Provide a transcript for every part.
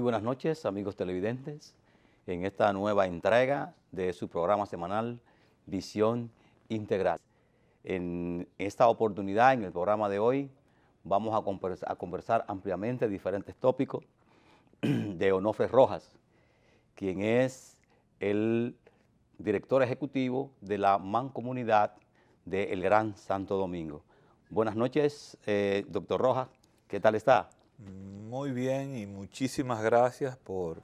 buenas noches, amigos televidentes, en esta nueva entrega de su programa semanal Visión Integral. En esta oportunidad, en el programa de hoy, vamos a conversar ampliamente diferentes tópicos de Onofre Rojas, quien es el director ejecutivo de la Mancomunidad del Gran Santo Domingo. Buenas noches, doctor Rojas, ¿qué tal está? Muy bien y muchísimas gracias por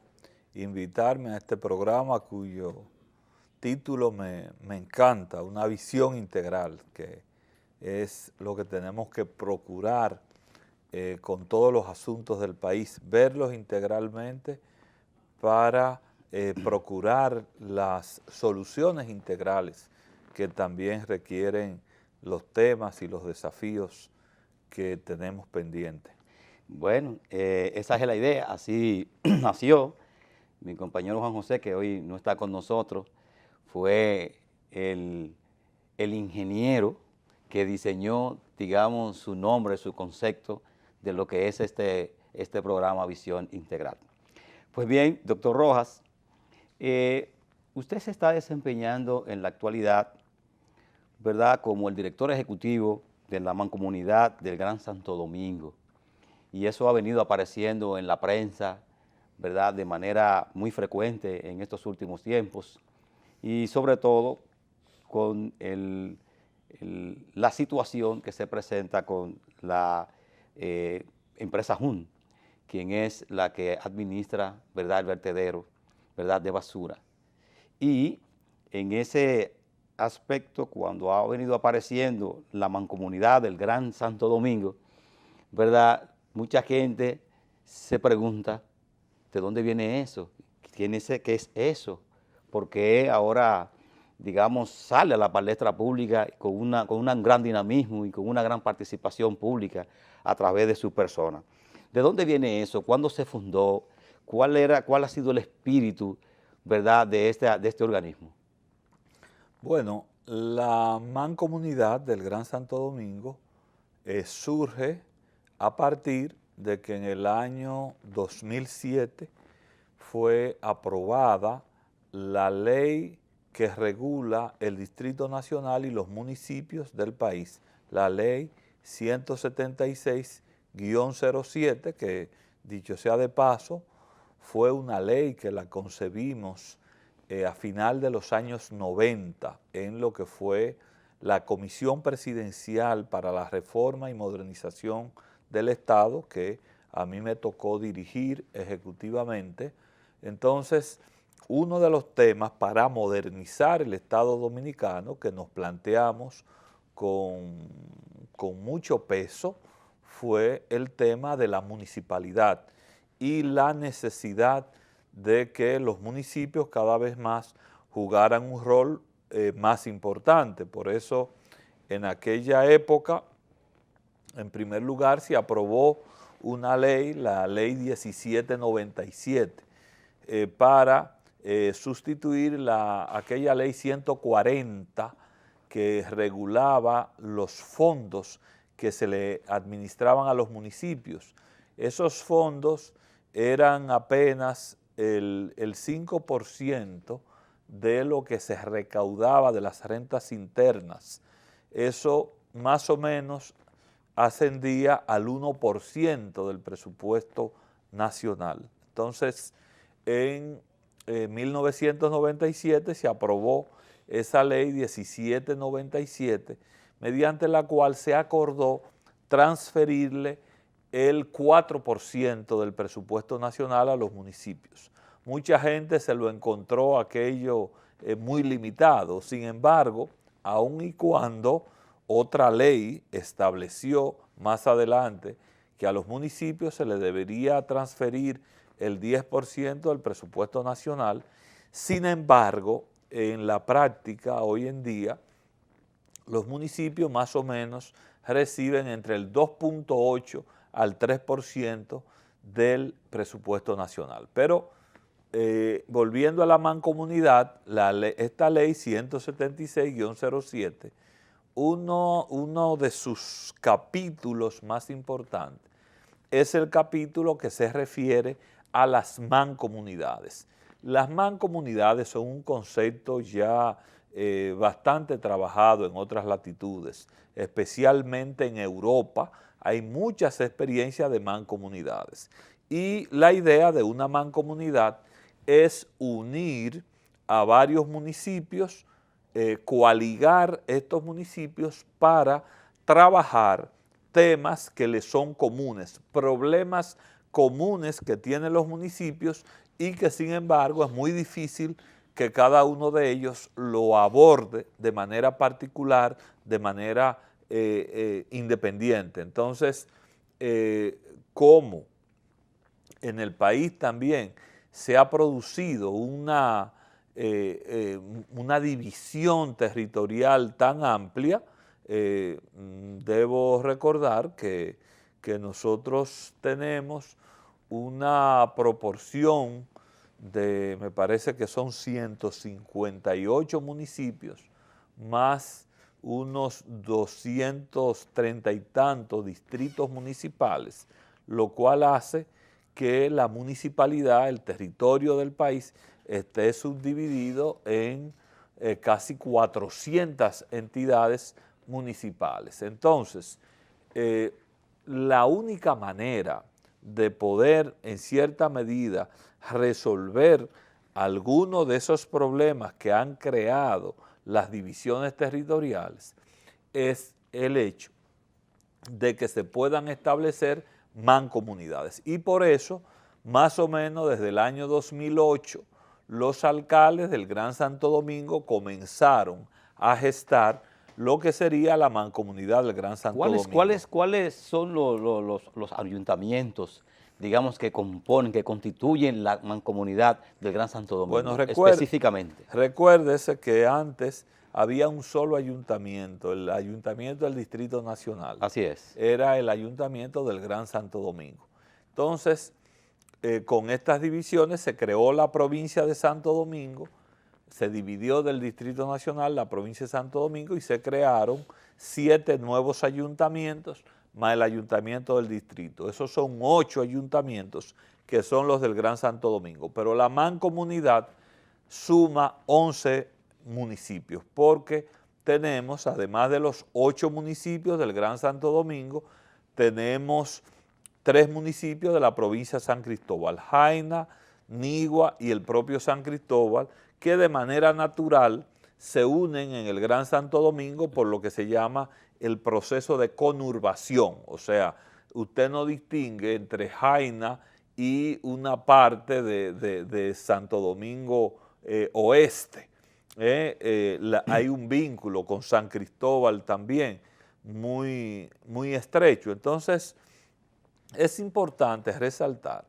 invitarme a este programa cuyo título me encanta, una visión integral, que es lo que tenemos que procurar con todos los asuntos del país, verlos integralmente para procurar las soluciones integrales que también requieren los temas y los desafíos que tenemos pendientes. Bueno, esa es la idea, así nació. Mi compañero Juan José, que hoy no está con nosotros, fue el ingeniero que diseñó, digamos, su nombre, su concepto de lo que es este programa Visión Integral. Pues bien, doctor Rojas, usted se está desempeñando en la actualidad, ¿verdad?, como el director ejecutivo de la Mancomunidad del Gran Santo Domingo. Y eso ha venido apareciendo en la prensa, ¿verdad?, de manera muy frecuente en estos últimos tiempos, y sobre todo con la situación que se presenta con la empresa JUN, quien es la que administra, ¿verdad?, el vertedero, ¿verdad?, de basura. Y en ese aspecto, cuando ha venido apareciendo la Mancomunidad del Gran Santo Domingo, ¿verdad?, mucha gente se pregunta, ¿de dónde viene eso? ¿Qué es eso? ¿Por qué ahora, digamos, sale a la palestra pública con un gran dinamismo y con una gran participación pública a través de su persona? ¿De dónde viene eso? ¿Cuándo se fundó? ¿Cuál ha sido el espíritu, verdad, de este organismo? Bueno, la Mancomunidad del Gran Santo Domingo surge a partir de que en el año 2007 fue aprobada la ley que regula el Distrito Nacional y los municipios del país, la ley 176-07, que dicho sea de paso, fue una ley que la concebimos a final de los años 90 en lo que fue la Comisión Presidencial para la Reforma y Modernización del Estado, que a mí me tocó dirigir ejecutivamente. Entonces, uno de los temas para modernizar el Estado dominicano que nos planteamos con mucho peso fue el tema de la municipalidad y la necesidad de que los municipios cada vez más jugaran un rol más importante. Por eso, en aquella época, en primer lugar, se aprobó una ley, la ley 1797, para sustituir aquella ley 140 que regulaba los fondos que se le administraban a los municipios. Esos fondos eran apenas el 5% de lo que se recaudaba de las rentas internas. Eso más o menos ascendía al 1% del presupuesto nacional. Entonces, en 1997 se aprobó esa ley 1797, mediante la cual se acordó transferirle el 4% del presupuesto nacional a los municipios. Mucha gente se lo encontró aquello muy limitado. Sin embargo, aun y cuando otra ley estableció más adelante que a los municipios se les debería transferir el 10% del presupuesto nacional, sin embargo, en la práctica hoy en día, los municipios más o menos reciben entre el 2.8 al 3% del presupuesto nacional. Pero volviendo a la mancomunidad, esta ley 176-07, uno de sus capítulos más importantes es el capítulo que se refiere a las mancomunidades. Las mancomunidades son un concepto ya bastante trabajado en otras latitudes, especialmente en Europa. Hay muchas experiencias de mancomunidades y la idea de una mancomunidad es unir a varios municipios, coaligar estos municipios para trabajar temas que les son comunes, problemas comunes que tienen los municipios y que sin embargo es muy difícil que cada uno de ellos lo aborde de manera particular, de manera independiente. Entonces, como en el país también se ha producido una división territorial tan amplia, debo recordar que nosotros tenemos una proporción de, me parece que son 158 municipios, más unos 230 y tantos distritos municipales, lo cual hace que la municipalidad, el territorio del país, esté subdividido en casi 400 entidades municipales. Entonces, la única manera de poder, en cierta medida, resolver algunos de esos problemas que han creado las divisiones territoriales es el hecho de que se puedan establecer mancomunidades. Y por eso, más o menos desde el año 2008, los alcaldes del Gran Santo Domingo comenzaron a gestar lo que sería la mancomunidad del Gran Santo Domingo. ¿Cuáles son los ayuntamientos, digamos, que componen, que constituyen la mancomunidad del Gran Santo Domingo? Bueno, específicamente. Recuérdese que antes había un solo ayuntamiento, el ayuntamiento del Distrito Nacional. Así es. Era el ayuntamiento del Gran Santo Domingo. Entonces, con estas divisiones se creó la provincia de Santo Domingo, se dividió del Distrito Nacional la provincia de Santo Domingo y se crearon 7 nuevos ayuntamientos más el ayuntamiento del distrito. Esos son 8 ayuntamientos que son los del Gran Santo Domingo, pero la mancomunidad suma 11 municipios porque tenemos, además de los 8 municipios del Gran Santo Domingo, tenemos 3 municipios de la provincia de San Cristóbal, Jaina, Nigua y el propio San Cristóbal, que de manera natural se unen en el Gran Santo Domingo por lo que se llama el proceso de conurbación. O sea, usted no distingue entre Jaina y una parte de Santo Domingo Oeste. Hay un vínculo con San Cristóbal también muy, muy estrecho. Entonces, es importante resaltar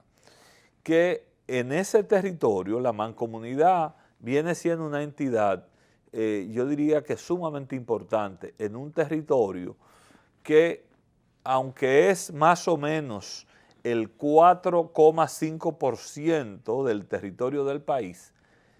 que en ese territorio la mancomunidad viene siendo una entidad, yo diría que sumamente importante en un territorio que, aunque es más o menos el 4,5% del territorio del país,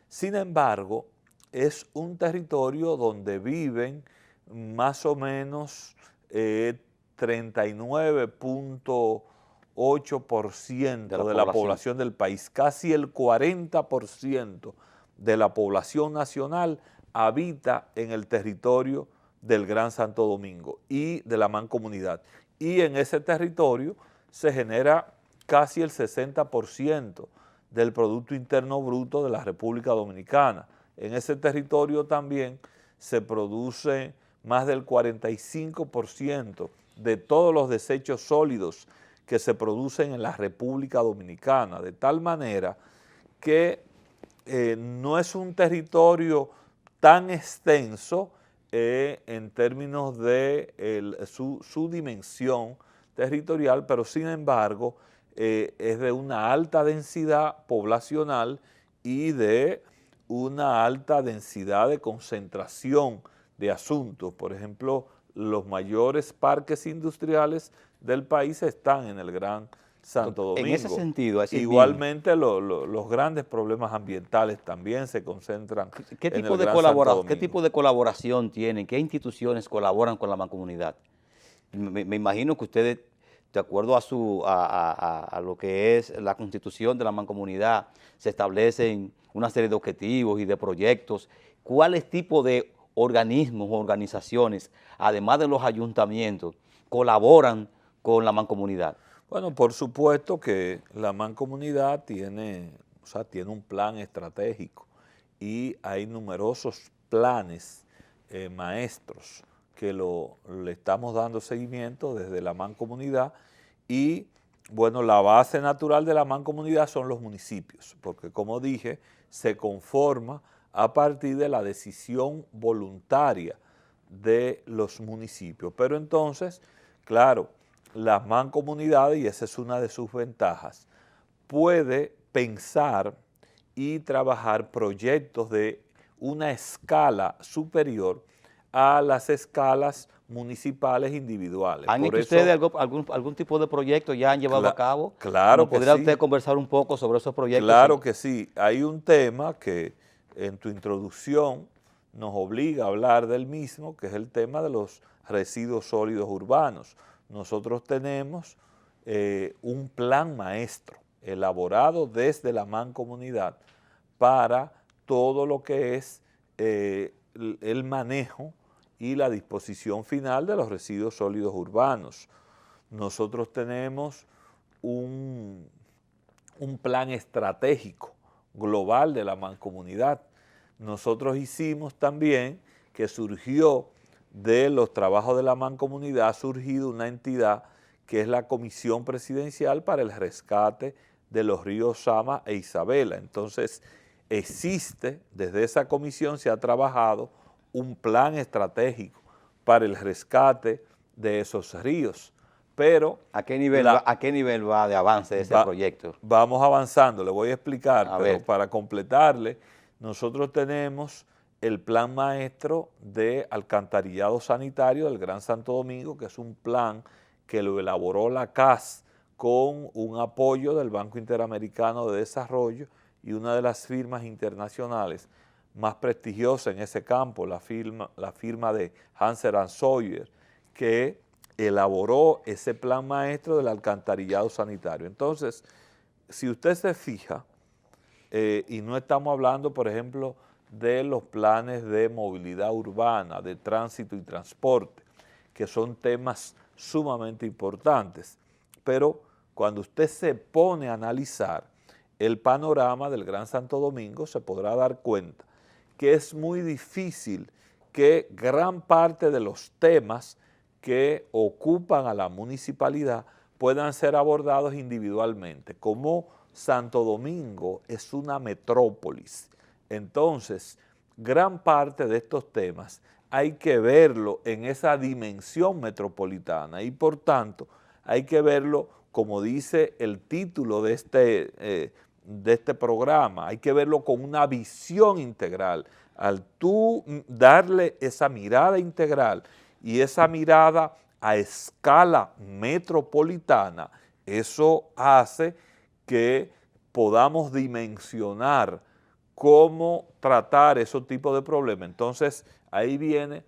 sin embargo, es un territorio donde viven más o menos 39,8% de la población del país, casi el 40% de la población nacional habita en el territorio del Gran Santo Domingo y de la mancomunidad. Y en ese territorio se genera casi el 60% del Producto Interno Bruto de la República Dominicana. En ese territorio también se produce más del 45% de todos los desechos sólidos que se producen en la República Dominicana, de tal manera que no es un territorio tan extenso en términos de su dimensión territorial, pero sin embargo es de una alta densidad poblacional y de una alta densidad de concentración de asuntos. Por ejemplo, los mayores parques industriales del país están en el Gran Santo Domingo. En ese sentido, igualmente los grandes problemas ambientales también se concentran en el Gran Santo Domingo. ¿Qué tipo de colaboración tienen? ¿Qué instituciones colaboran con la mancomunidad? Me imagino que ustedes de acuerdo a lo que es la constitución de la mancomunidad, se establecen una serie de objetivos y de proyectos. ¿Cuáles tipos de organismos o organizaciones, además de los ayuntamientos, colaboran con la mancomunidad? Bueno, por supuesto que la mancomunidad tiene, o sea, tiene un plan estratégico y hay numerosos planes maestros que le estamos dando seguimiento desde la mancomunidad y, bueno, la base natural de la mancomunidad son los municipios, porque como dije, se conforma a partir de la decisión voluntaria de los municipios. Pero entonces, claro, las mancomunidades, y esa es una de sus ventajas, puede pensar y trabajar proyectos de una escala superior a las escalas municipales individuales. ¿Han Por hecho eso, ustedes algún tipo de proyecto ya han llevado a cabo? claro ¿No que podría sí. usted conversar un poco sobre esos proyectos? Claro que sí. Hay un tema que en tu introducción nos obliga a hablar del mismo, que es el tema de los residuos sólidos urbanos. Nosotros tenemos un plan maestro elaborado desde la mancomunidad para todo lo que es el manejo y la disposición final de los residuos sólidos urbanos. Nosotros tenemos un plan estratégico global de la mancomunidad. Nosotros hicimos también, que surgió de los trabajos de la mancomunidad, ha surgido una entidad que es la Comisión Presidencial para el Rescate de los ríos Sama e Isabela. Entonces, existe, desde esa comisión se ha trabajado un plan estratégico para el rescate de esos ríos. Pero ¿A qué nivel va de avance ese proyecto? Vamos avanzando, le voy a explicar, pero ver. para completarle, nosotros tenemos el plan maestro de alcantarillado sanitario del Gran Santo Domingo, que es un plan que lo elaboró la CAS con un apoyo del Banco Interamericano de Desarrollo y una de las firmas internacionales más prestigiosas en ese campo, la firma de Hanser & Sawyer, que elaboró ese plan maestro del alcantarillado sanitario. Entonces, si usted se fija, y no estamos hablando, por ejemplo, de los planes de movilidad urbana, de tránsito y transporte, que son temas sumamente importantes, pero cuando usted se pone a analizar el panorama del Gran Santo Domingo, se podrá dar cuenta que es muy difícil que gran parte de los temas que ocupan a la municipalidad puedan ser abordados individualmente. Como Santo Domingo es una metrópolis, entonces gran parte de estos temas hay que verlo en esa dimensión metropolitana y por tanto hay que verlo, como dice el título de este programa, hay que verlo con una visión integral. Al tú darle esa mirada integral y esa mirada a escala metropolitana, eso hace que podamos dimensionar cómo tratar esos tipos de problemas. Entonces, ahí viene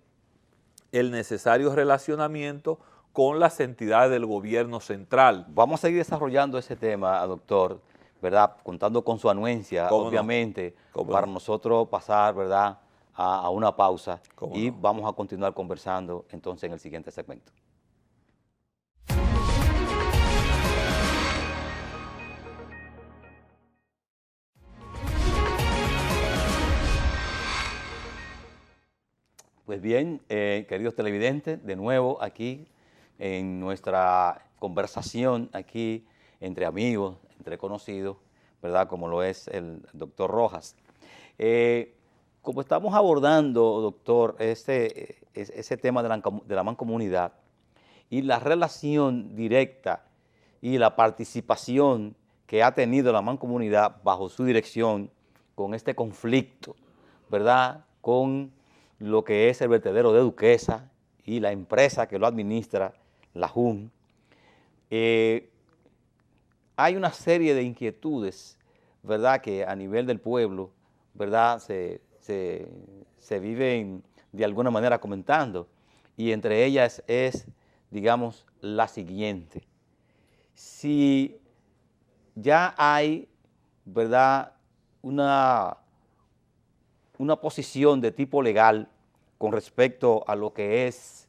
el necesario relacionamiento con las entidades del gobierno central. Vamos a seguir desarrollando ese tema, doctor, ¿verdad? Contando con su anuencia, obviamente, para nosotros pasar, ¿verdad?, a una pausa y vamos a continuar conversando entonces en el siguiente segmento. Pues bien, queridos televidentes, de nuevo aquí en nuestra conversación aquí entre amigos, entre conocidos, ¿verdad?, como lo es el doctor Rojas. Como estamos abordando, doctor, ese tema de la mancomunidad y la relación directa y la participación que ha tenido la mancomunidad bajo su dirección con este conflicto, ¿verdad?, con lo que es el vertedero de Duquesa y la empresa que lo administra, la JUN, hay una serie de inquietudes, ¿verdad?, que a nivel del pueblo, ¿verdad?, se viven de alguna manera comentando, y entre ellas es, digamos, la siguiente. si ya hay, ¿verdad?, una posición de tipo legal con respecto a lo que es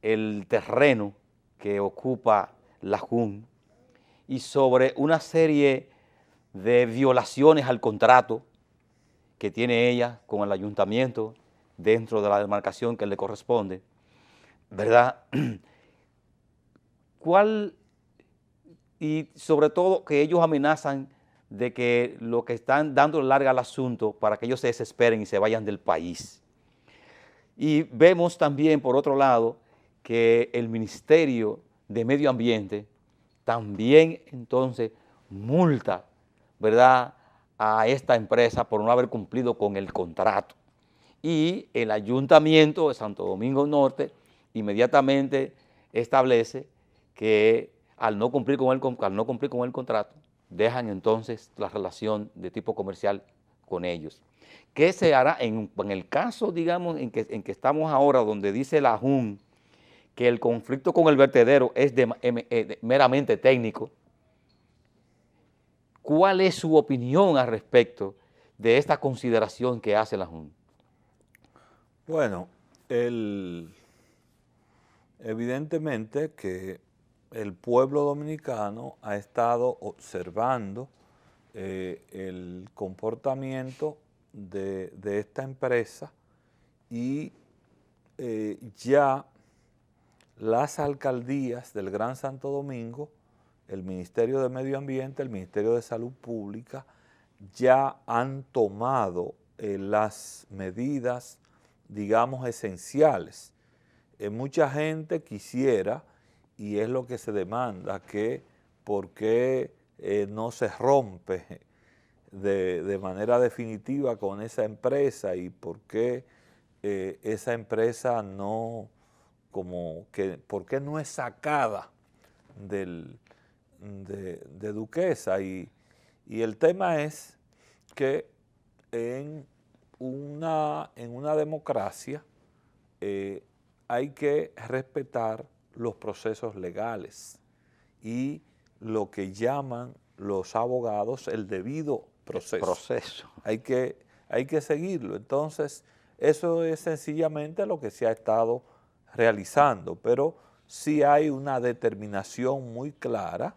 el terreno que ocupa la JUN y sobre una serie de violaciones al contrato que tiene ella con el ayuntamiento dentro de la demarcación que le corresponde, ¿verdad? ¿Cuál? Y sobre todo que ellos amenazan de que lo que están dando larga al asunto para que ellos se desesperen y se vayan del país. Y vemos también, por otro lado, que el Ministerio de Medio Ambiente también entonces multa, ¿verdad?, a esta empresa por no haber cumplido con el contrato. Y el Ayuntamiento de Santo Domingo Norte inmediatamente establece que al no cumplir con el contrato, dejan entonces la relación de tipo comercial con ellos. ¿Qué se hará en el caso, digamos, en que estamos ahora, donde dice la JUN que el conflicto con el vertedero es meramente técnico? ¿Cuál es su opinión al respecto de esta consideración que hace la JUN? Bueno, evidentemente que el pueblo dominicano ha estado observando el comportamiento de esta empresa y ya las alcaldías del Gran Santo Domingo, el Ministerio de Medio Ambiente, el Ministerio de Salud Pública, ya han tomado las medidas, digamos, esenciales. Mucha gente quisiera, y es lo que se demanda, que por qué no se rompe de manera definitiva con esa empresa y por qué esa empresa no, por qué no es sacada de Duquesa. Y el tema es que en una democracia hay que respetar los procesos legales y lo que llaman los abogados el debido proceso. Hay que seguirlo. Entonces, eso es sencillamente lo que se ha estado realizando, pero sí hay una determinación muy clara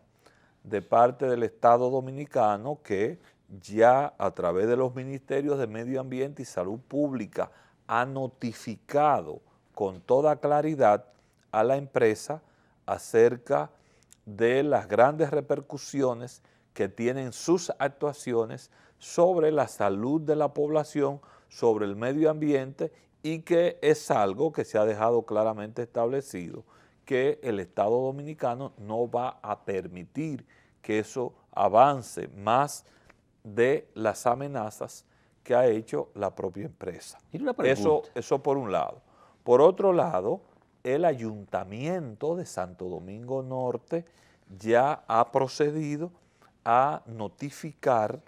de parte del Estado Dominicano que ya a través de los Ministerios de Medio Ambiente y Salud Pública ha notificado con toda claridad a la empresa acerca de las grandes repercusiones que tienen sus actuaciones sobre la salud de la población, sobre el medio ambiente, y que es algo que se ha dejado claramente establecido, que el Estado Dominicano no va a permitir que eso avance más de las amenazas que ha hecho la propia empresa. Eso por un lado. Por otro lado, el Ayuntamiento de Santo Domingo Norte ya ha procedido a notificar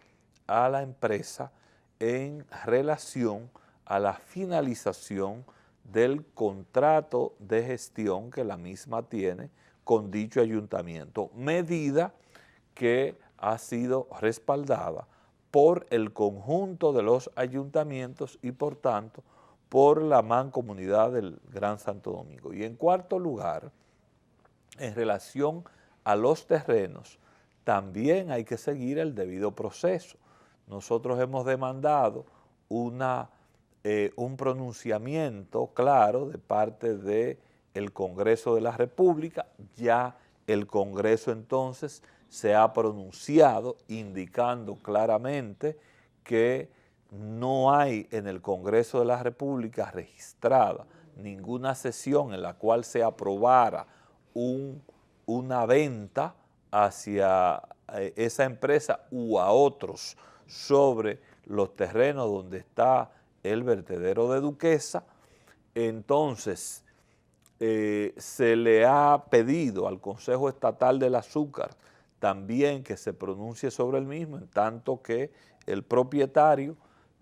a la empresa en relación a la finalización del contrato de gestión que la misma tiene con dicho ayuntamiento, medida que ha sido respaldada por el conjunto de los ayuntamientos y por tanto por la mancomunidad del Gran Santo Domingo. Y en cuarto lugar, en relación a los terrenos, también hay que seguir el debido proceso. Nosotros hemos demandado un pronunciamiento claro de parte del Congreso de la República. Ya el Congreso entonces se ha pronunciado indicando claramente que no hay en el Congreso de la República registrada ninguna sesión en la cual se aprobara una venta hacia esa empresa u a otros sobre los terrenos donde está el vertedero de Duquesa. Entonces, se le ha pedido al Consejo Estatal del Azúcar también que se pronuncie sobre el mismo, en tanto que el propietario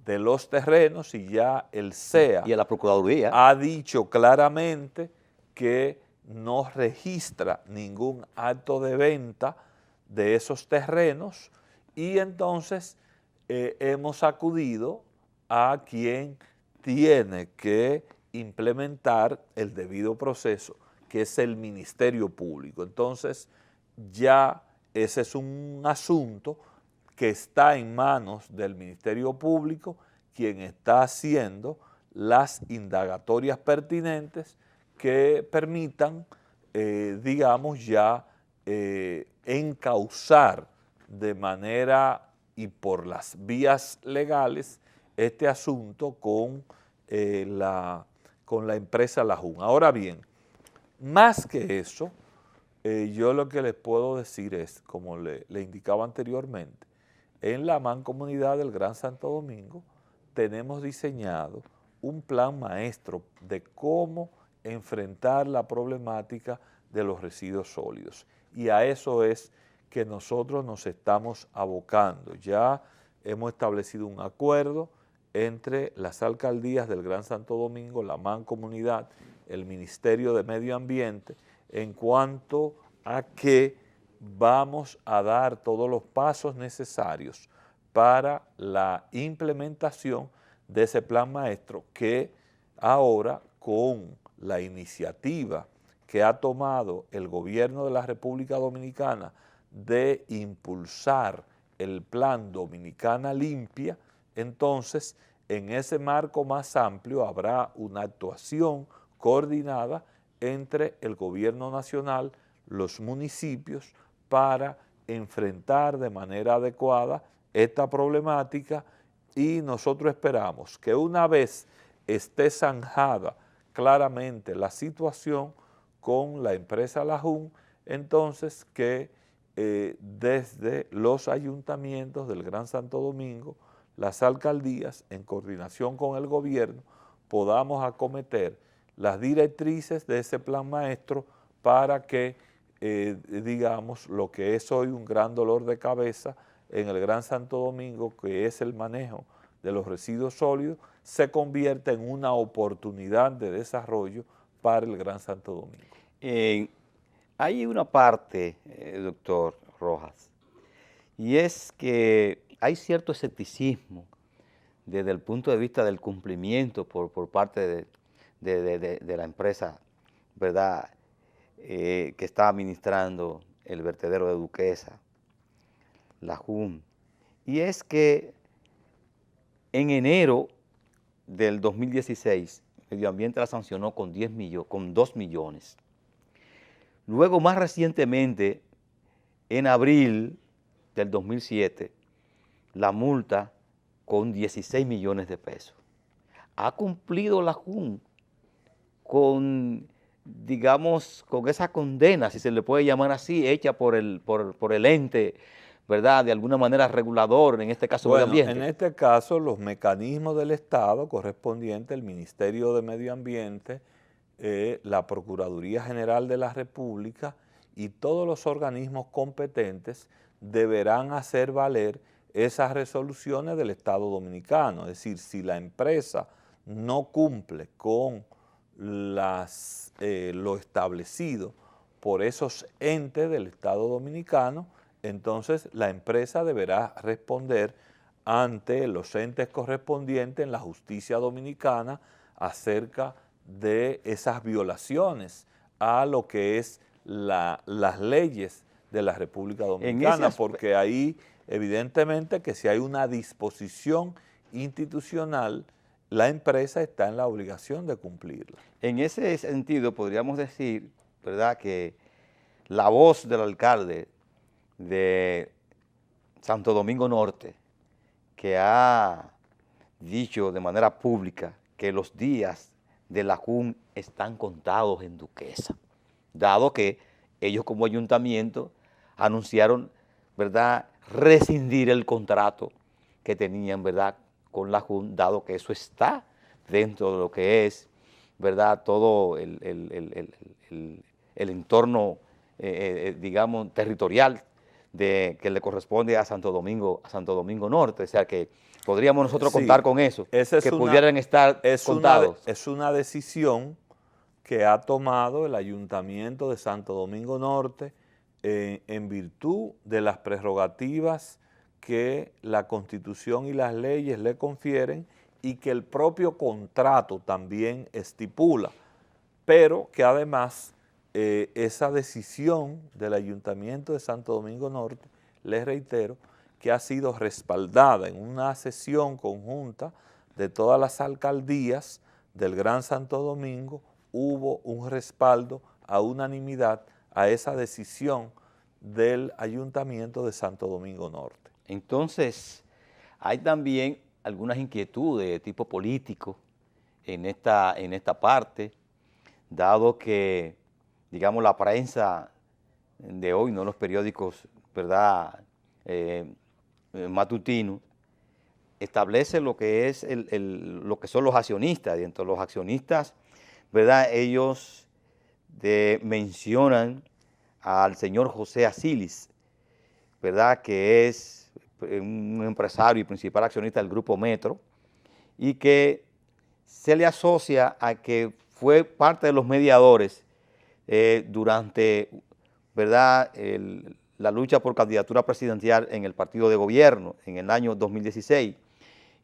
de los terrenos y ya el CEA y a la Procuraduría ha dicho claramente que no registra ningún acto de venta de esos terrenos y entonces hemos acudido a quien tiene que implementar el debido proceso, que es el Ministerio Público. Entonces, ya ese es un asunto que está en manos del Ministerio Público, quien está haciendo las indagatorias pertinentes que permitan, digamos, ya encauzar de manera y por las vías legales este asunto con la empresa La Jun. Ahora bien, más que eso, yo lo que les puedo decir es, como le indicaba anteriormente, en la Mancomunidad del Gran Santo Domingo tenemos diseñado un plan maestro de cómo enfrentar la problemática de los residuos sólidos. Y a eso es que nosotros nos estamos abocando. Ya hemos establecido un acuerdo entre las alcaldías del Gran Santo Domingo, la Mancomunidad, el Ministerio de Medio Ambiente, en cuanto a que vamos a dar todos los pasos necesarios para la implementación de ese plan maestro que ahora, con la iniciativa que ha tomado el gobierno de la República Dominicana de impulsar el plan Dominicana Limpia, entonces en ese marco más amplio habrá una actuación coordinada entre el gobierno nacional, los municipios, para enfrentar de manera adecuada esta problemática y nosotros esperamos que una vez esté zanjada claramente la situación con la empresa La Jun, entonces que desde los ayuntamientos del Gran Santo Domingo, las alcaldías, en coordinación con el gobierno, podamos acometer las directrices de ese plan maestro para que, digamos, lo que es hoy un gran dolor de cabeza en el Gran Santo Domingo, que es el manejo de los residuos sólidos, se convierta en una oportunidad de desarrollo para el Gran Santo Domingo. Hay una parte, doctor Rojas, y es que hay cierto escepticismo desde el punto de vista del cumplimiento por parte de la empresa, ¿verdad?, que está administrando el vertedero de Duquesa, La Jun. Y es que en enero del 2016, Medio Ambiente la sancionó con 2 millones. Luego, más recientemente, en abril del 2007, la multa con 16 millones de pesos. Ha cumplido La Jun con, digamos, con esa condena, si se le puede llamar así, hecha por el ente, ¿verdad?, de alguna manera regulador, en este caso Medio Ambiente. En este caso, los mecanismos del Estado correspondientes, el Ministerio de Medio Ambiente, la Procuraduría General de la República y todos los organismos competentes deberán hacer valer esas resoluciones del Estado Dominicano. Es decir, si la empresa no cumple con lo establecido por esos entes del Estado Dominicano, entonces la empresa deberá responder ante los entes correspondientes en la justicia dominicana acerca de esas violaciones a lo que es las leyes de la República Dominicana, porque ahí evidentemente que si hay una disposición institucional, la empresa está en la obligación de cumplirla. En ese sentido podríamos decir, ¿verdad?, que la voz del alcalde de Santo Domingo Norte, que ha dicho de manera pública que los días de La Jun están contados en Duquesa, dado que ellos como ayuntamiento anunciaron, ¿verdad?, rescindir el contrato que tenían, ¿verdad?, con La Jun, dado que eso está dentro de lo que es, ¿verdad?, todo el entorno, digamos, territorial que le corresponde a Santo Domingo Norte. O sea que podríamos nosotros contar con eso, que pudieran estar contados. Es una decisión que ha tomado el Ayuntamiento de Santo Domingo Norte en virtud de las prerrogativas que la Constitución y las leyes le confieren y que el propio contrato también estipula, pero que además esa decisión del Ayuntamiento de Santo Domingo Norte, les reitero, que ha sido respaldada en una sesión conjunta de todas las alcaldías del Gran Santo Domingo, hubo un respaldo a unanimidad a esa decisión del Ayuntamiento de Santo Domingo Norte. Entonces, hay también algunas inquietudes de tipo político en esta parte, dado que, digamos, la prensa de hoy, no los periódicos, ¿verdad?, matutinos, establece lo que es lo que son los accionistas. Y entre los accionistas, ¿verdad?, ellos mencionan al señor José Asilis, ¿verdad?, que es un empresario y principal accionista del Grupo Metro, y que se le asocia a que fue parte de los mediadores durante, ¿verdad?, la lucha por candidatura presidencial en el partido de gobierno en el año 2016,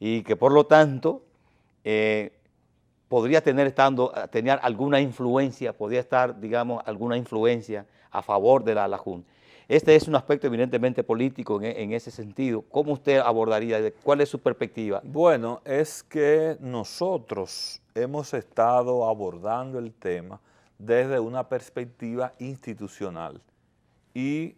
y que por lo tanto podría tener alguna influencia, podría estar, digamos, alguna influencia a favor de la Junta. Este es un aspecto evidentemente político en ese sentido. ¿Cómo usted abordaría? ¿Cuál es su perspectiva? Bueno, es que nosotros hemos estado abordando el tema desde una perspectiva institucional y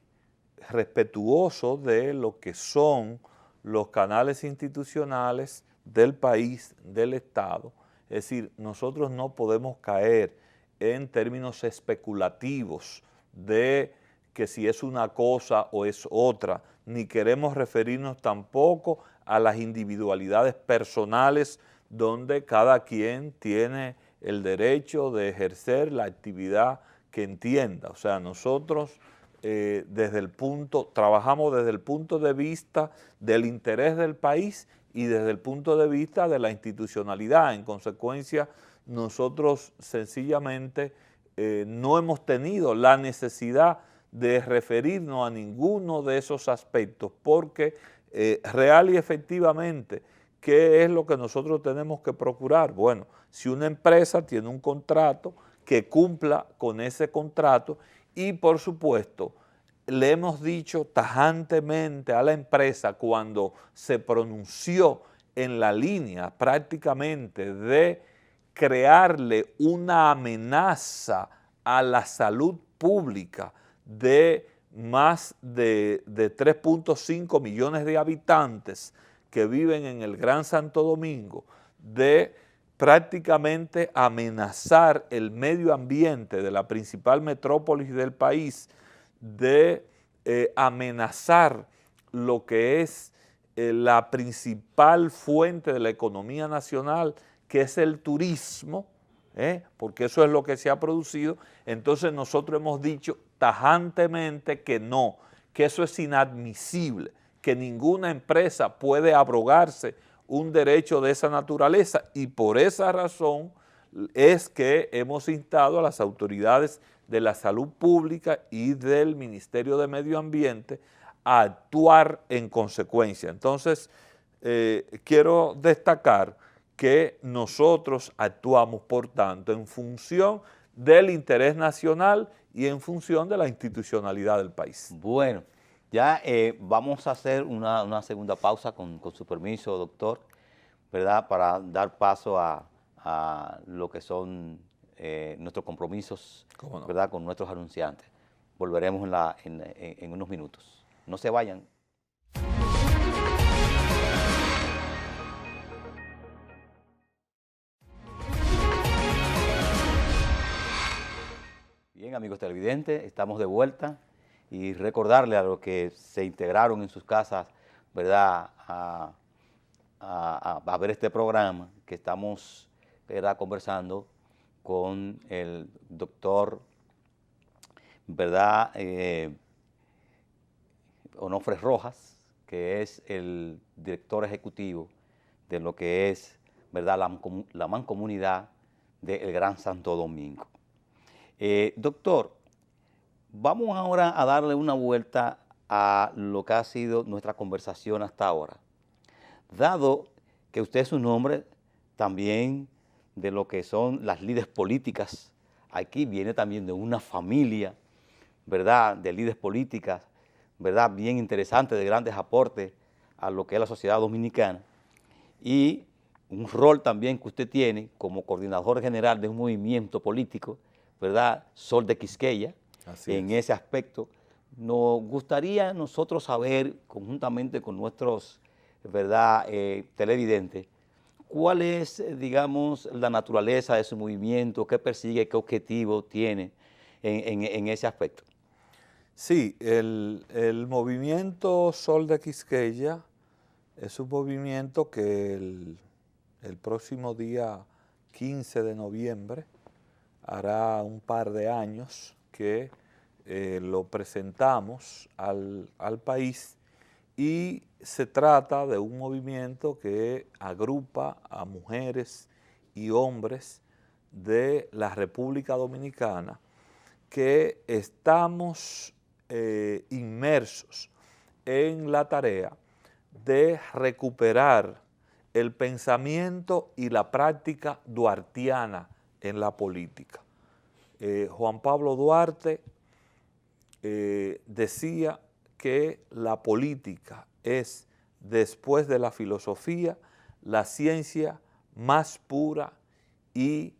respetuoso de lo que son los canales institucionales del país, del Estado. Es decir, nosotros no podemos caer en términos especulativos de que si es una cosa o es otra, ni queremos referirnos tampoco a las individualidades personales donde cada quien tiene el derecho de ejercer la actividad que entienda. O sea, nosotros trabajamos desde el punto de vista del interés del país y desde el punto de vista de la institucionalidad. En consecuencia, nosotros sencillamente no hemos tenido la necesidad de referirnos a ninguno de esos aspectos, porque real y efectivamente, ¿qué es lo que nosotros tenemos que procurar? Bueno, si una empresa tiene un contrato, que cumpla con ese contrato y, por supuesto, le hemos dicho tajantemente a la empresa cuando se pronunció en la línea prácticamente de crearle una amenaza a la salud pública de más de 3.5 millones de habitantes que viven en el Gran Santo Domingo, de prácticamente amenazar el medio ambiente de la principal metrópolis del país, de amenazar lo que es la principal fuente de la economía nacional, que es el turismo, porque eso es lo que se ha producido. Entonces nosotros hemos dicho tajantemente que no, que eso es inadmisible, que ninguna empresa puede abrogarse un derecho de esa naturaleza, y por esa razón es que hemos instado a las autoridades de la salud pública y del Ministerio de Medio Ambiente a actuar en consecuencia. Entonces, quiero destacar que nosotros actuamos, por tanto, en función del interés nacional y en función de la institucionalidad del país. Bueno, ya vamos a hacer una segunda pausa con su permiso, doctor, ¿verdad?, para dar paso a lo que son nuestros compromisos, ¿Cómo no? ¿verdad?, con nuestros anunciantes. Volveremos en unos minutos. No se vayan. Bien, amigos televidentes, estamos de vuelta, y recordarle a los que se integraron en sus casas, ¿verdad?, a ver este programa, que estamos, ¿verdad?, conversando con el doctor, ¿verdad?, Onofre Rojas, que es el director ejecutivo de lo que es, ¿verdad?, la mancomunidad del Gran Santo Domingo. Doctor, vamos ahora a darle una vuelta a lo que ha sido nuestra conversación hasta ahora. Dado que usted es un hombre también de lo que son las líderes políticas, aquí viene también de una familia, ¿verdad?, de líderes políticas, ¿verdad?, bien interesante, de grandes aportes a lo que es la sociedad dominicana, y un rol también que usted tiene como coordinador general de un movimiento político, ¿verdad?, Sol de Quisqueya. Así en es. ese aspecto. Nos gustaría nosotros saber, conjuntamente con nuestros, ¿verdad?, televidentes, cuál es, digamos, la naturaleza de su movimiento, qué persigue, qué objetivo tiene en ese aspecto. Sí, el movimiento Sol de Quisqueya es un movimiento que el próximo día 15 de noviembre hará un par de años que lo presentamos al país, y se trata de un movimiento que agrupa a mujeres y hombres de la República Dominicana que estamos inmersos en la tarea de recuperar el pensamiento y la práctica duartiana en la política. Juan Pablo Duarte decía que la política es, después de la filosofía, la ciencia más pura y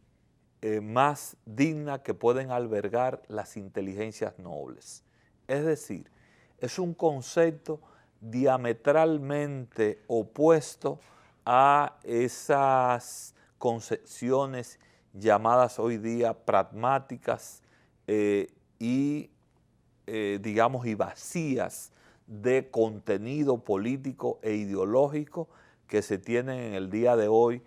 más digna que pueden albergar las inteligencias nobles. Es decir, es un concepto diametralmente opuesto a esas concepciones llamadas hoy día pragmáticas digamos, y vacías de contenido político e ideológico que se tienen en el día de hoy,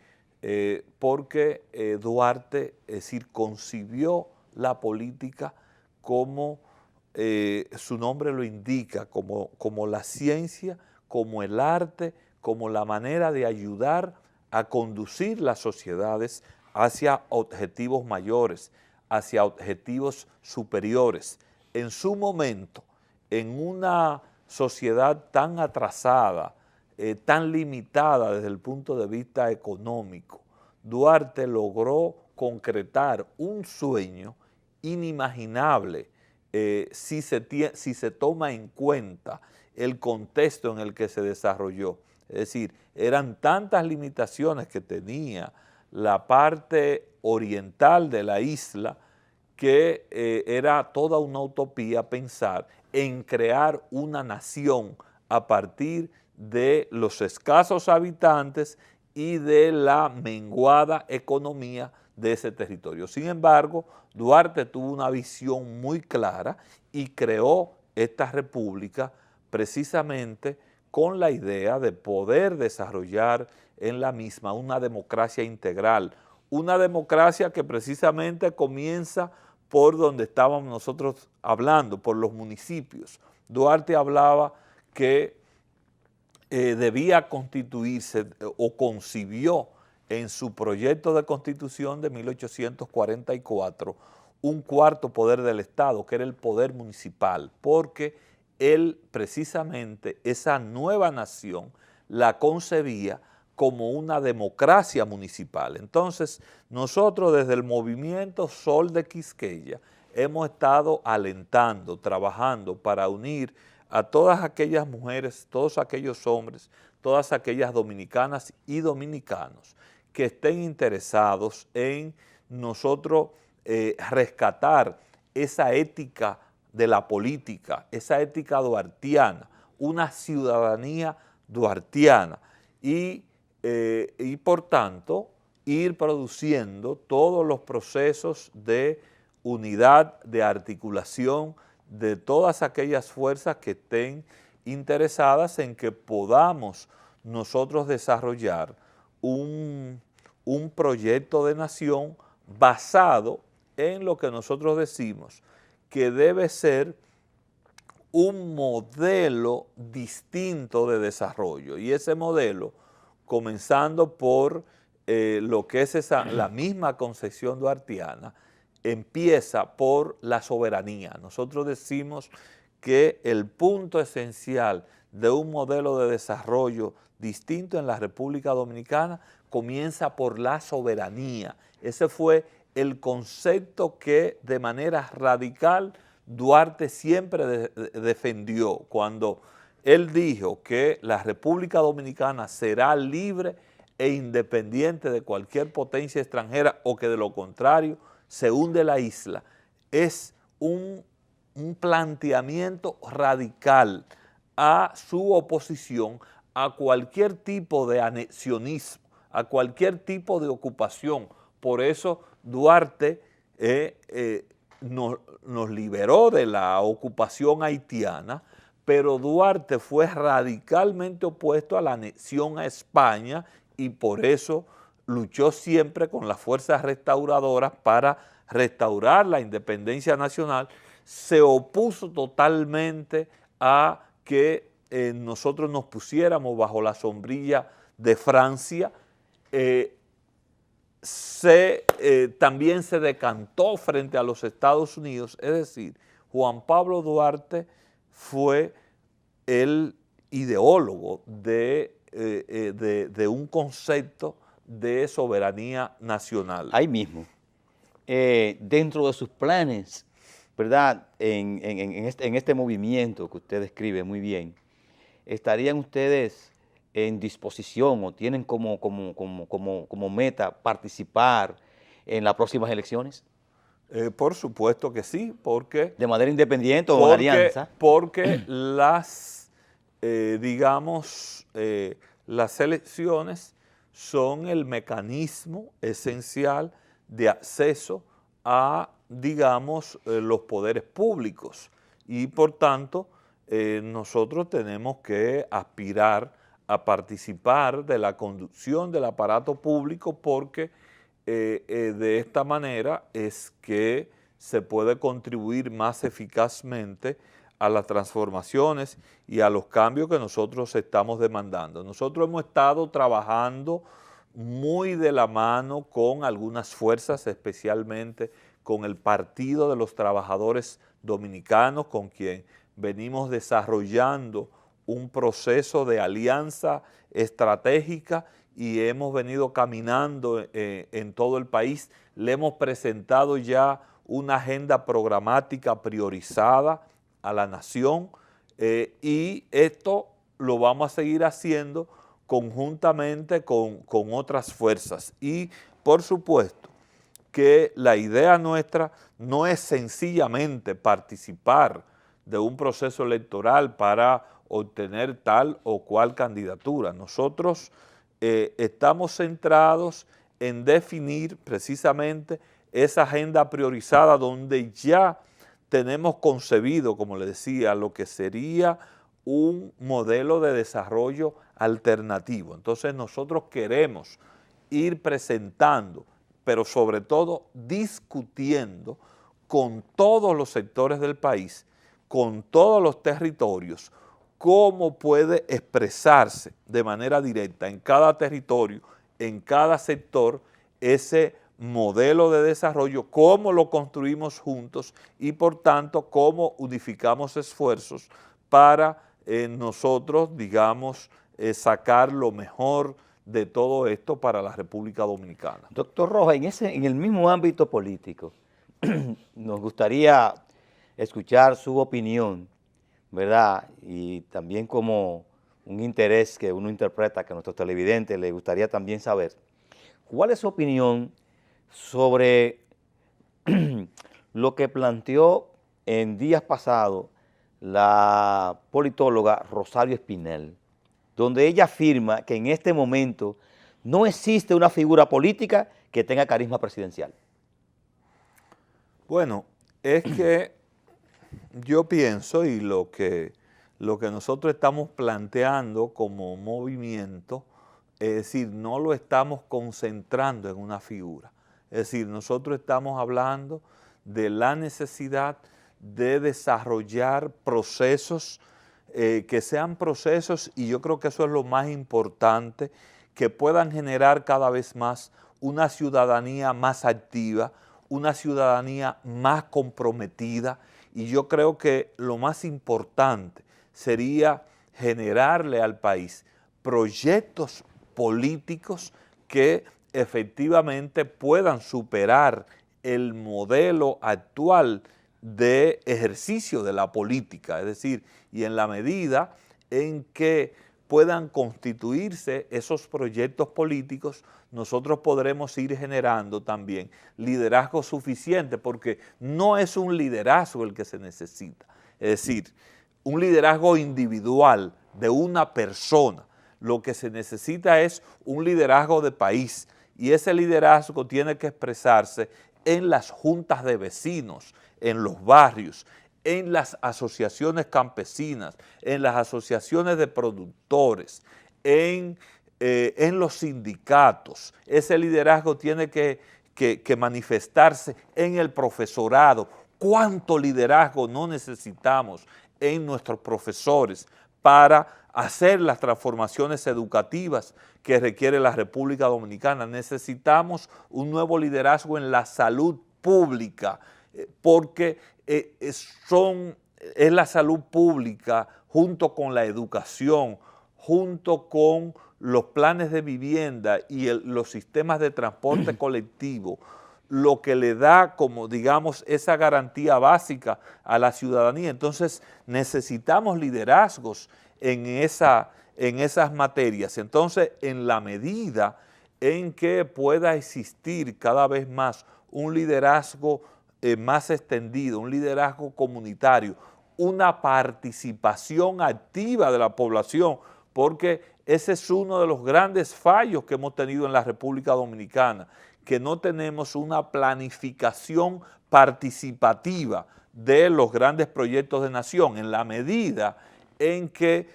porque Duarte, es decir, concibió la política como su nombre lo indica, como la ciencia, como el arte, como la manera de ayudar a conducir las sociedades hacia objetivos mayores, hacia objetivos superiores. En su momento, en una sociedad tan atrasada, tan limitada desde el punto de vista económico, Duarte logró concretar un sueño inimaginable si se toma en cuenta el contexto en el que se desarrolló. Es decir, eran tantas limitaciones que tenía la parte oriental de la isla que era toda una utopía pensar en crear una nación a partir de los escasos habitantes y de la menguada economía de ese territorio. Sin embargo, Duarte tuvo una visión muy clara y creó esta república precisamente con la idea de poder desarrollar en la misma una democracia integral, una democracia que precisamente comienza por donde estábamos nosotros hablando, por los municipios. Duarte hablaba que debía constituirse o concibió en su proyecto de constitución de 1844 un cuarto poder del Estado, que era el poder municipal, porque él precisamente esa nueva nación la concebía como una democracia municipal. Entonces, nosotros desde el movimiento Sol de Quisqueya hemos estado alentando, trabajando para unir a todas aquellas mujeres, todos aquellos hombres, todas aquellas dominicanas y dominicanos que estén interesados en nosotros rescatar esa ética de la política, esa ética duartiana, una ciudadanía duartiana y por tanto ir produciendo todos los procesos de unidad, de articulación de todas aquellas fuerzas que estén interesadas en que podamos nosotros desarrollar un proyecto de nación basado en lo que nosotros decimos que debe ser un modelo distinto de desarrollo, y ese modelo, comenzando por lo que es la misma concepción duartiana, empieza por la soberanía. Nosotros decimos que el punto esencial de un modelo de desarrollo distinto en la República Dominicana comienza por la soberanía. Ese fue el concepto que de manera radical Duarte siempre defendió cuando él dijo que la República Dominicana será libre e independiente de cualquier potencia extranjera o que de lo contrario se hunde la isla. Es un planteamiento radical a su oposición a cualquier tipo de anexionismo, a cualquier tipo de ocupación. Por eso Duarte nos liberó de la ocupación haitiana, pero Duarte fue radicalmente opuesto a la anexión a España y por eso luchó siempre con las fuerzas restauradoras para restaurar la independencia nacional. Se opuso totalmente a que nosotros nos pusiéramos bajo la sombrilla de Francia. También se decantó frente a los Estados Unidos, es decir, Juan Pablo Duarte fue el ideólogo de un concepto de soberanía nacional. Ahí mismo, dentro de sus planes, ¿verdad? En este movimiento que usted describe muy bien, ¿estarían ustedes en disposición o tienen como meta participar en las próximas elecciones? Por supuesto que sí, porque... ¿De manera independiente o en alianza? Porque las elecciones son el mecanismo esencial de acceso a, los poderes públicos y por tanto nosotros tenemos que aspirar a participar de la conducción del aparato público porque de esta manera es que se puede contribuir más eficazmente a las transformaciones y a los cambios que nosotros estamos demandando. Nosotros hemos estado trabajando muy de la mano con algunas fuerzas, especialmente con el Partido de los Trabajadores Dominicanos, con quien venimos desarrollando un proceso de alianza estratégica y hemos venido caminando en todo el país. Le hemos presentado ya una agenda programática priorizada a la nación y esto lo vamos a seguir haciendo conjuntamente con otras fuerzas. Y por supuesto que la idea nuestra no es sencillamente participar de un proceso electoral para obtener tal o cual candidatura. Nosotros estamos centrados en definir precisamente esa agenda priorizada donde ya tenemos concebido, como le decía, lo que sería un modelo de desarrollo alternativo. Entonces nosotros queremos ir presentando, pero sobre todo discutiendo con todos los sectores del país, con todos los territorios, cómo puede expresarse de manera directa en cada territorio, en cada sector, ese modelo de desarrollo, cómo lo construimos juntos y por tanto cómo unificamos esfuerzos para nosotros, sacar lo mejor de todo esto para la República Dominicana. Doctor Rojas, en el mismo ámbito político, nos gustaría escuchar su opinión, ¿verdad? Y también como un interés que uno interpreta que a nuestros televidentes les gustaría también saber, ¿cuál es su opinión sobre lo que planteó en días pasados la politóloga Rosario Espinel, donde ella afirma que en este momento no existe una figura política que tenga carisma presidencial? Bueno, es que yo pienso y lo que nosotros estamos planteando como movimiento, es decir, no lo estamos concentrando en una figura. Es decir, nosotros estamos hablando de la necesidad de desarrollar procesos que sean procesos, y yo creo que eso es lo más importante, que puedan generar cada vez más una ciudadanía más activa, una ciudadanía más comprometida, y yo creo que lo más importante sería generarle al país proyectos políticos que efectivamente puedan superar el modelo actual de ejercicio de la política, es decir, y en la medida en que puedan constituirse esos proyectos políticos, nosotros podremos ir generando también liderazgo suficiente, porque no es un liderazgo el que se necesita, es decir, un liderazgo individual de una persona. Lo que se necesita es un liderazgo de país, y ese liderazgo tiene que expresarse en las juntas de vecinos, en los barrios, en las asociaciones campesinas, en las asociaciones de productores, en los sindicatos. Ese liderazgo tiene que manifestarse en el profesorado. ¿Cuánto liderazgo no necesitamos en nuestros profesores para hacer las transformaciones educativas que requiere la República Dominicana? Necesitamos un nuevo liderazgo en la salud pública, porque es la salud pública junto con la educación, junto con los planes de vivienda y los sistemas de transporte colectivo, lo que le da como, digamos, esa garantía básica a la ciudadanía. Entonces necesitamos liderazgos en esas materias. Entonces, en la medida en que pueda existir cada vez más un liderazgo más extendido, un liderazgo comunitario, una participación activa de la población, porque ese es uno de los grandes fallos que hemos tenido en la República Dominicana, que no tenemos una planificación participativa de los grandes proyectos de nación. En la medida en que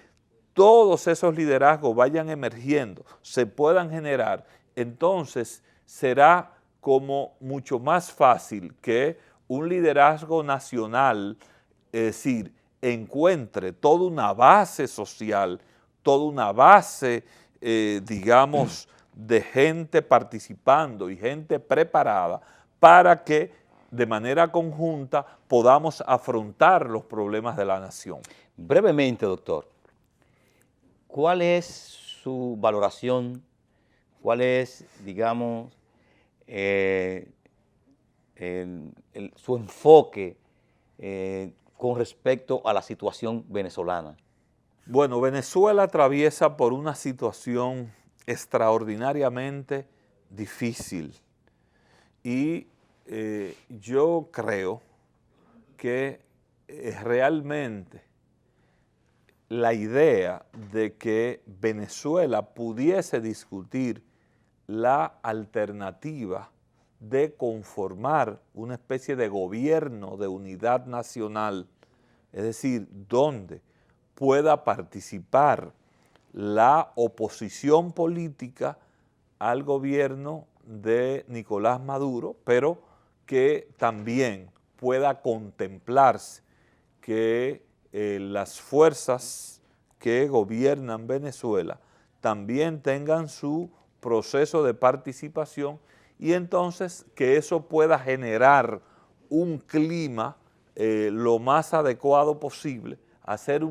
todos esos liderazgos vayan emergiendo, se puedan generar, entonces será como mucho más fácil que un liderazgo nacional, es decir, encuentre toda una base social, toda una base, digamos, de gente participando y gente preparada para que de manera conjunta podamos afrontar los problemas de la nación. Brevemente, doctor, ¿cuál es su valoración, cuál es, digamos, su enfoque con respecto a la situación venezolana? Bueno, Venezuela atraviesa por una situación extraordinariamente difícil, y yo creo que realmente la idea de que Venezuela pudiese discutir la alternativa de conformar una especie de gobierno de unidad nacional, es decir, donde pueda participar la oposición política al gobierno de Nicolás Maduro, pero que también pueda contemplarse que las fuerzas que gobiernan Venezuela también tengan su proceso de participación, y entonces que eso pueda generar un clima lo más adecuado posible, hacer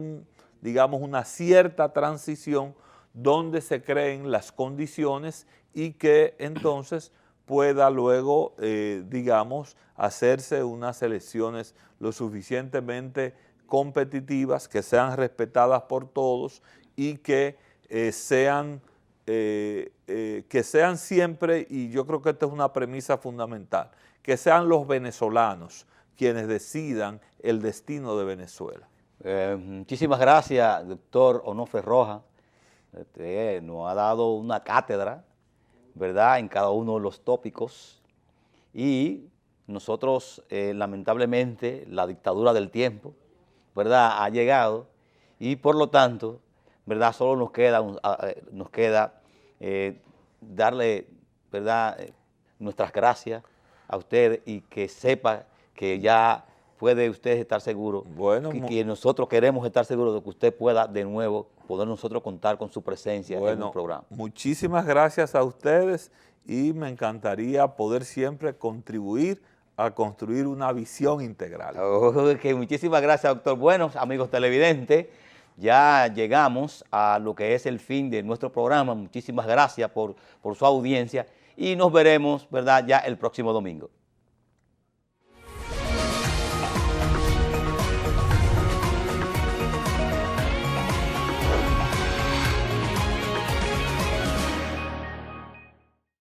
digamos, una cierta transición donde se creen las condiciones y que entonces pueda luego, digamos, hacerse unas elecciones lo suficientemente competitivas, que sean respetadas por todos y que sean siempre, y yo creo que esta es una premisa fundamental, que sean los venezolanos quienes decidan el destino de Venezuela. Muchísimas gracias, doctor Onofre Rojas. Nos ha dado una cátedra, ¿verdad?, en cada uno de los tópicos, y nosotros, lamentablemente, la dictadura del tiempo, ¿verdad?, ha llegado, y por lo tanto, ¿verdad?, solo nos queda darle, ¿verdad?, nuestras gracias a usted, y que sepa que ya puede usted estar seguro, bueno, que nosotros queremos estar seguros de que usted pueda de nuevo poder nosotros contar con su presencia en un programa. Muchísimas gracias a ustedes, y me encantaría poder siempre contribuir a construir una visión integral. Muchísimas gracias, doctor. Bueno, amigos televidentes, ya llegamos a lo que es el fin de nuestro programa. Muchísimas gracias por su audiencia y nos veremos, ¿verdad?, ya el próximo domingo.